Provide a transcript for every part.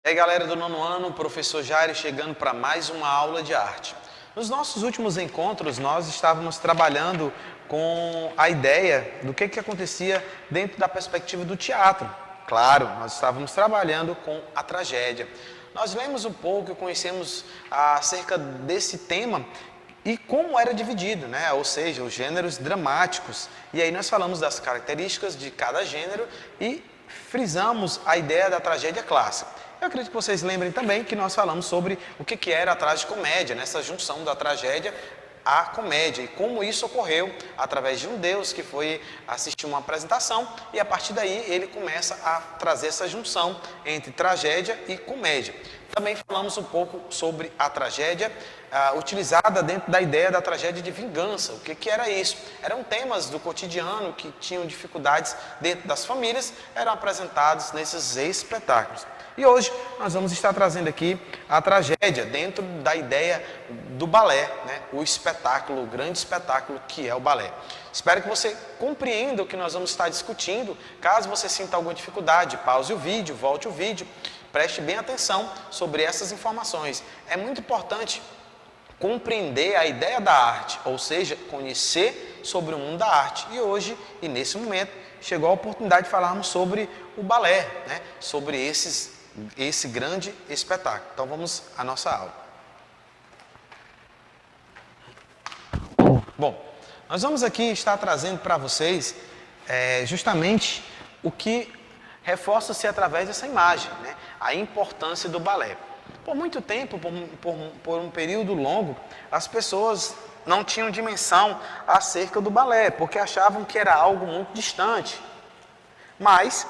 E aí galera do nono ano, o professor Jair chegando para mais uma aula de arte. Nos nossos últimos encontros, nós estávamos trabalhando com a ideia do que acontecia dentro da perspectiva do teatro. Claro, nós estávamos trabalhando com a tragédia. Nós lemos um pouco e conhecemos acerca desse tema e como era dividido, né? Ou seja, os gêneros dramáticos. E aí nós falamos das características de cada gênero e frisamos a ideia da tragédia clássica. Eu acredito que vocês lembrem também que nós falamos sobre o que era a tragicomédia, nessa junção da tragédia à comédia e como isso ocorreu através de um Deus que foi assistir uma apresentação e a partir daí ele começa a trazer essa junção entre tragédia e comédia. Também falamos um pouco sobre a tragédia utilizada dentro da ideia da tragédia de vingança. O que era isso? Eram temas do cotidiano que tinham dificuldades dentro das famílias, eram apresentados nesses espetáculos. E hoje nós vamos estar trazendo aqui a tragédia dentro da ideia do balé, né? O espetáculo, o grande espetáculo que é o balé. Espero que você compreenda o que nós vamos estar discutindo. Caso você sinta alguma dificuldade, pause o vídeo, volte o vídeo, preste bem atenção sobre essas informações. É muito importante compreender a ideia da arte, ou seja, conhecer sobre o mundo da arte. E hoje, e nesse momento, chegou a oportunidade de falarmos sobre o balé, né? Sobre esse grande espetáculo. Então vamos à nossa aula. Bom, nós vamos aqui estar trazendo para vocês justamente o que reforça-se através dessa imagem, né? A importância do balé. Por muito tempo, por um período longo, as pessoas não tinham dimensão acerca do balé, porque achavam que era algo muito distante. Mas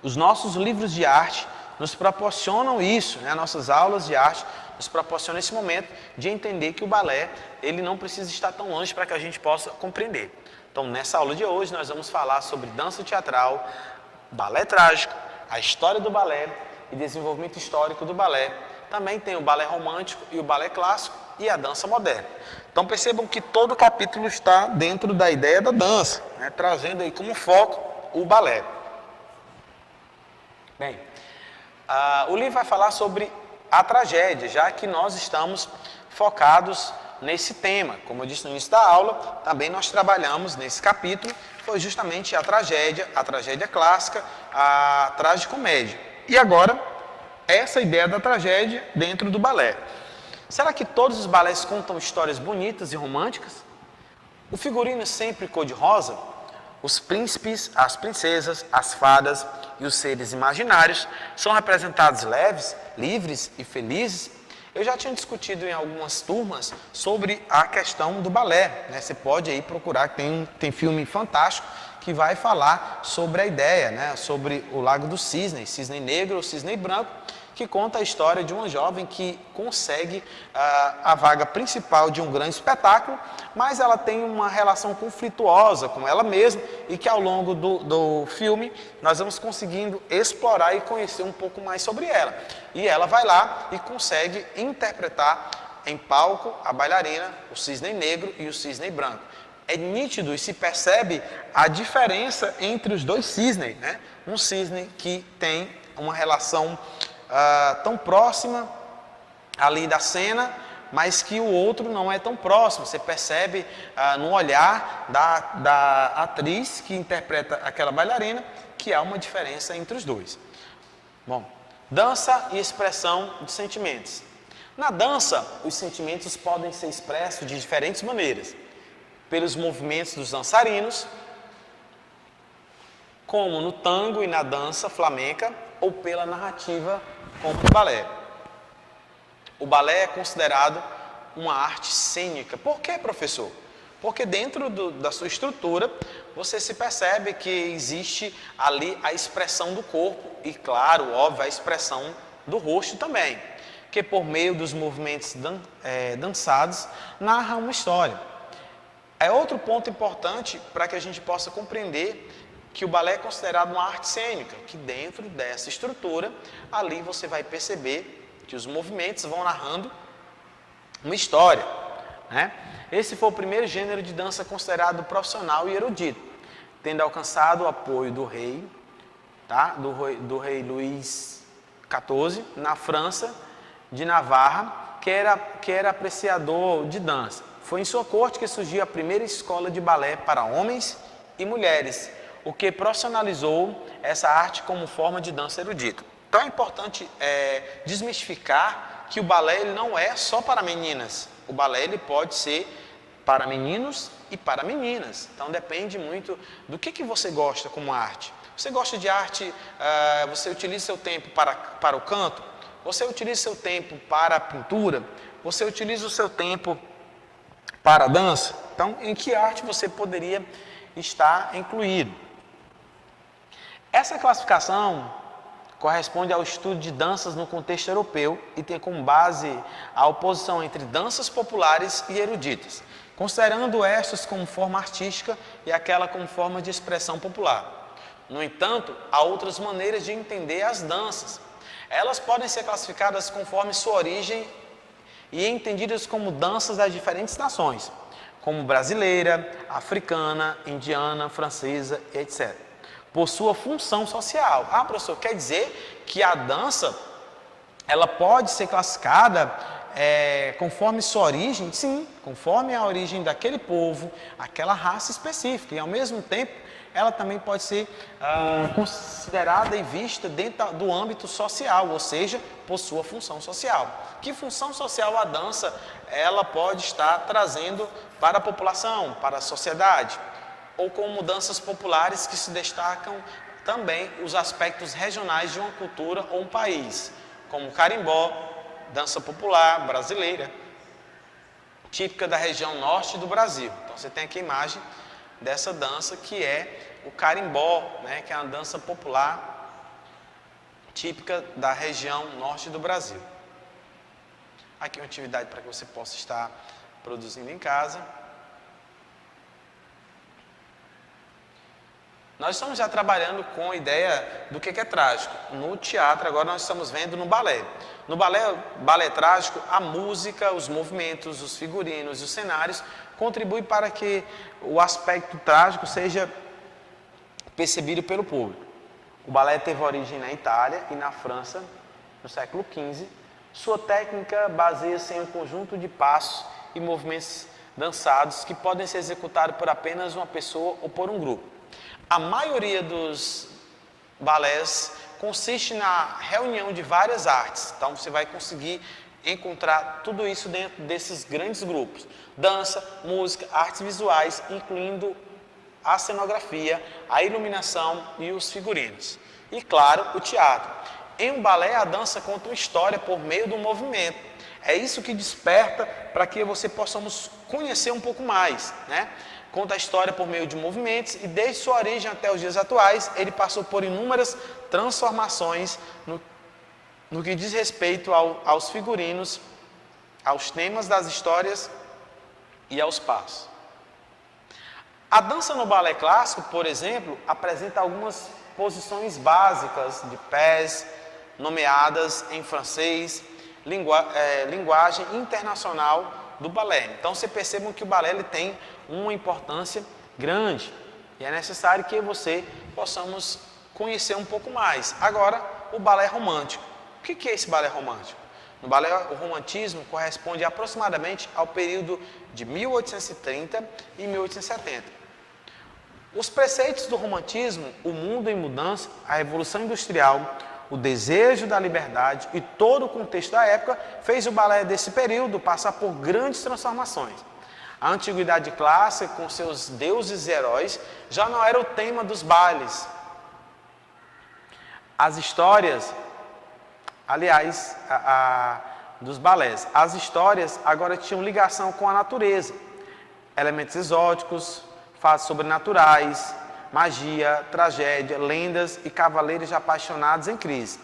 os nossos livros de arte nos proporcionam isso, né? Nossas aulas de arte nos proporcionam esse momento de entender que o balé ele não precisa estar tão longe para que a gente possa compreender. Então, nessa aula de hoje, nós vamos falar sobre dança teatral, balé trágico, a história do balé e desenvolvimento histórico do balé. Também tem o balé romântico e o balé clássico e a dança moderna. Então, percebam que todo o capítulo está dentro da ideia da dança, né? Trazendo aí como foco o balé. Bem, o livro vai falar sobre a tragédia, já que nós estamos focados nesse tema. Como eu disse no início da aula, também nós trabalhamos nesse capítulo, foi justamente a tragédia clássica, a tragicomédia. E agora, essa ideia da tragédia dentro do balé. Será que todos os balés contam histórias bonitas e românticas? O figurino é sempre cor-de-rosa? Os príncipes, as princesas, as fadas e os seres imaginários são representados leves, livres e felizes? Eu já tinha discutido em algumas turmas sobre a questão do balé, né? Você pode aí procurar, tem filme fantástico que vai falar sobre a ideia, né? Sobre o Lago dos Cisnes, Cisne Negro ou Cisne Branco, que conta a história de uma jovem que consegue a vaga principal de um grande espetáculo, mas ela tem uma relação conflituosa com ela mesma e que ao longo do filme nós vamos conseguindo explorar e conhecer um pouco mais sobre ela. E ela vai lá e consegue interpretar em palco a bailarina, o cisne negro e o cisne branco. É nítido e se percebe a diferença entre os dois cisnes, né? Um cisne que tem uma relação tão próxima ali da cena, mas que o outro não é tão próximo. Você percebe no olhar da atriz que interpreta aquela bailarina que há uma diferença entre os dois. Bom, dança e expressão de sentimentos. Na dança, os sentimentos podem ser expressos de diferentes maneiras. Pelos movimentos dos dançarinos, como no tango e na dança flamenca, ou pela narrativa como no balé. O balé é considerado uma arte cênica. Por quê, professor? Porque dentro da sua estrutura, você se percebe que existe ali a expressão do corpo e, claro, óbvio, a expressão do rosto também, que por meio dos movimentos dançados, narra uma história. É outro ponto importante para que a gente possa compreender que o balé é considerado uma arte cênica, que dentro dessa estrutura, ali você vai perceber que os movimentos vão narrando uma história, né? Esse foi o primeiro gênero de dança considerado profissional e erudito, tendo alcançado o apoio do rei, tá? do rei Luís XIV, na França de Navarra, que era apreciador de dança. Foi em sua corte que surgiu a primeira escola de balé para homens e mulheres, o que profissionalizou essa arte como forma de dança erudita. Então é importante desmistificar que o balé ele não é só para meninas. O balé ele pode ser para meninos e para meninas. Então depende muito do que você gosta como arte. Você gosta de arte, você utiliza seu tempo para o canto? Você utiliza seu tempo para a pintura? Você utiliza o seu tempo para a dança? Então, em que arte você poderia estar incluído? Essa classificação corresponde ao estudo de danças no contexto europeu e tem como base a oposição entre danças populares e eruditas, considerando estas como forma artística e aquela como forma de expressão popular. No entanto, há outras maneiras de entender as danças. Elas podem ser classificadas conforme sua origem e entendidas como danças das diferentes nações, como brasileira, africana, indiana, francesa, etc. Por sua função social. Ah, professor, quer dizer que a dança ela pode ser classificada conforme sua origem? Sim, conforme a origem daquele povo, aquela raça específica. E ao mesmo tempo, ela também pode ser considerada e vista dentro do âmbito social, ou seja, por sua função social. Que função social a dança ela pode estar trazendo para a população, para a sociedade? Ou como danças populares que se destacam também os aspectos regionais de uma cultura ou um país, como o carimbó, dança popular brasileira, típica da região norte do Brasil. Então você tem aqui a imagem dessa dança que é o carimbó, né, que é uma dança popular típica da região norte do Brasil. Aqui uma atividade para que você possa estar produzindo em casa. Nós estamos já trabalhando com a ideia do que é trágico. No teatro, agora nós estamos vendo no balé. No balé trágico, a música, os movimentos, os figurinos e os cenários contribuem para que o aspecto trágico seja percebido pelo público. O balé teve origem na Itália e na França, no século XV. Sua técnica baseia-se em um conjunto de passos e movimentos dançados que podem ser executados por apenas uma pessoa ou por um grupo. A maioria dos balés consiste na reunião de várias artes. Então você vai conseguir encontrar tudo isso dentro desses grandes grupos. Dança, música, artes visuais, incluindo a cenografia, a iluminação e os figurinos. E claro, o teatro. Em um balé, a dança conta uma história por meio do movimento. É isso que desperta para que você possamos conhecer um pouco mais, né? Conta a história por meio de movimentos e desde sua origem até os dias atuais, ele passou por inúmeras transformações no que diz respeito aos figurinos, aos temas das histórias e aos passos. A dança no balé clássico, por exemplo, apresenta algumas posições básicas de pés, nomeadas em francês, linguagem internacional do balé. Então, você percebam que o balé ele tem uma importância grande e é necessário que você possamos conhecer um pouco mais. Agora, o balé romântico. O que é esse balé romântico? No balé, o romantismo corresponde aproximadamente ao período de 1830 e 1870. Os preceitos do romantismo, o mundo em mudança, a revolução industrial, o desejo da liberdade e todo o contexto da época fez o balé desse período passar por grandes transformações. A antiguidade clássica, com seus deuses e heróis, já não era o tema dos bailes. As histórias, aliás, dos balés, as histórias agora tinham ligação com a natureza, elementos exóticos, fatos sobrenaturais, magia, tragédia, lendas e cavaleiros apaixonados em crise.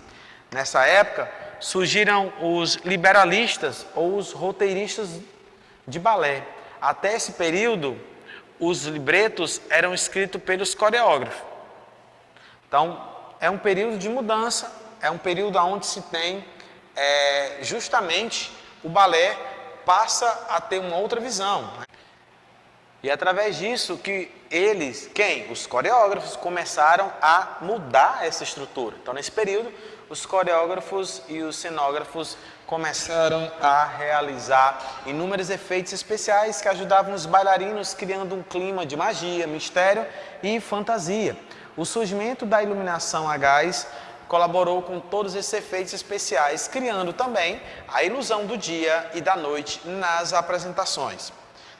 Nessa época, surgiram os liberalistas ou os roteiristas de balé. Até esse período, os libretos eram escritos pelos coreógrafos. Então, é um período de mudança, é um período onde se tem justamente o balé passa a ter uma outra visão. E através disso que eles, os coreógrafos, começaram a mudar essa estrutura. Então, nesse período, os coreógrafos e os cenógrafos começaram a realizar inúmeros efeitos especiais que ajudavam os bailarinos, criando um clima de magia, mistério e fantasia. O surgimento da iluminação a gás colaborou com todos esses efeitos especiais, criando também a ilusão do dia e da noite nas apresentações.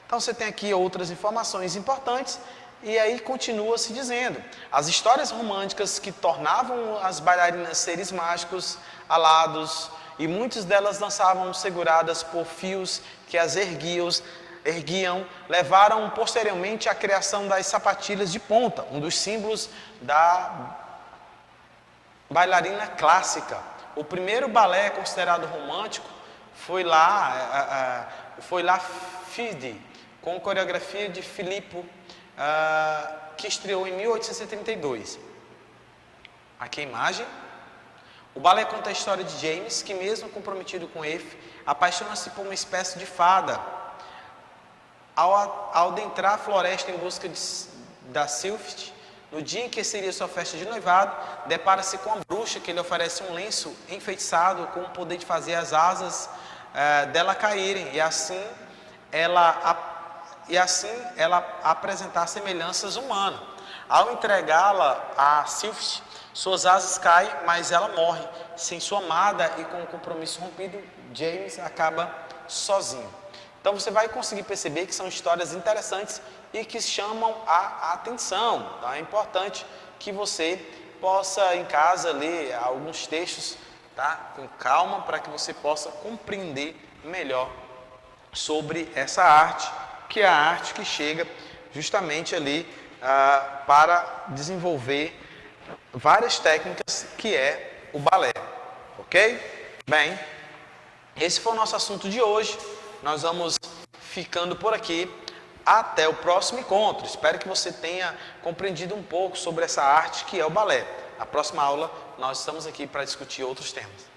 Então você tem aqui outras informações importantes e aí continua se dizendo. As histórias românticas que tornavam as bailarinas seres mágicos, alados, e muitas delas dançavam seguradas por fios que as erguiam, levaram posteriormente à criação das sapatilhas de ponta, um dos símbolos da bailarina clássica. O primeiro balé considerado romântico foi lá Fide, com coreografia de Filippo, que estreou em 1832. Aqui a imagem. O balé conta a história de James, que mesmo comprometido com F, apaixona-se por uma espécie de fada. Ao adentrar a floresta em busca da Sylphide, no dia em que seria sua festa de noivado, depara-se com a bruxa que lhe oferece um lenço enfeitiçado com o poder de fazer as asas dela caírem e assim ela apresentar semelhanças humanas. Ao entregá-la a Sylphide, suas asas caem, mas ela morre. Sem sua amada e com o compromisso rompido, James acaba sozinho. Então você vai conseguir perceber que são histórias interessantes e que chamam a atenção. Então é importante que você possa em casa ler alguns textos, tá? Com calma, para que você possa compreender melhor sobre essa arte, que é a arte que chega justamente ali para desenvolver várias técnicas, que é o balé, ok? Bem, esse foi o nosso assunto de hoje. Nós vamos ficando por aqui. Até o próximo encontro. Espero que você tenha compreendido um pouco sobre essa arte que é o balé. Na próxima aula, nós estamos aqui para discutir outros temas.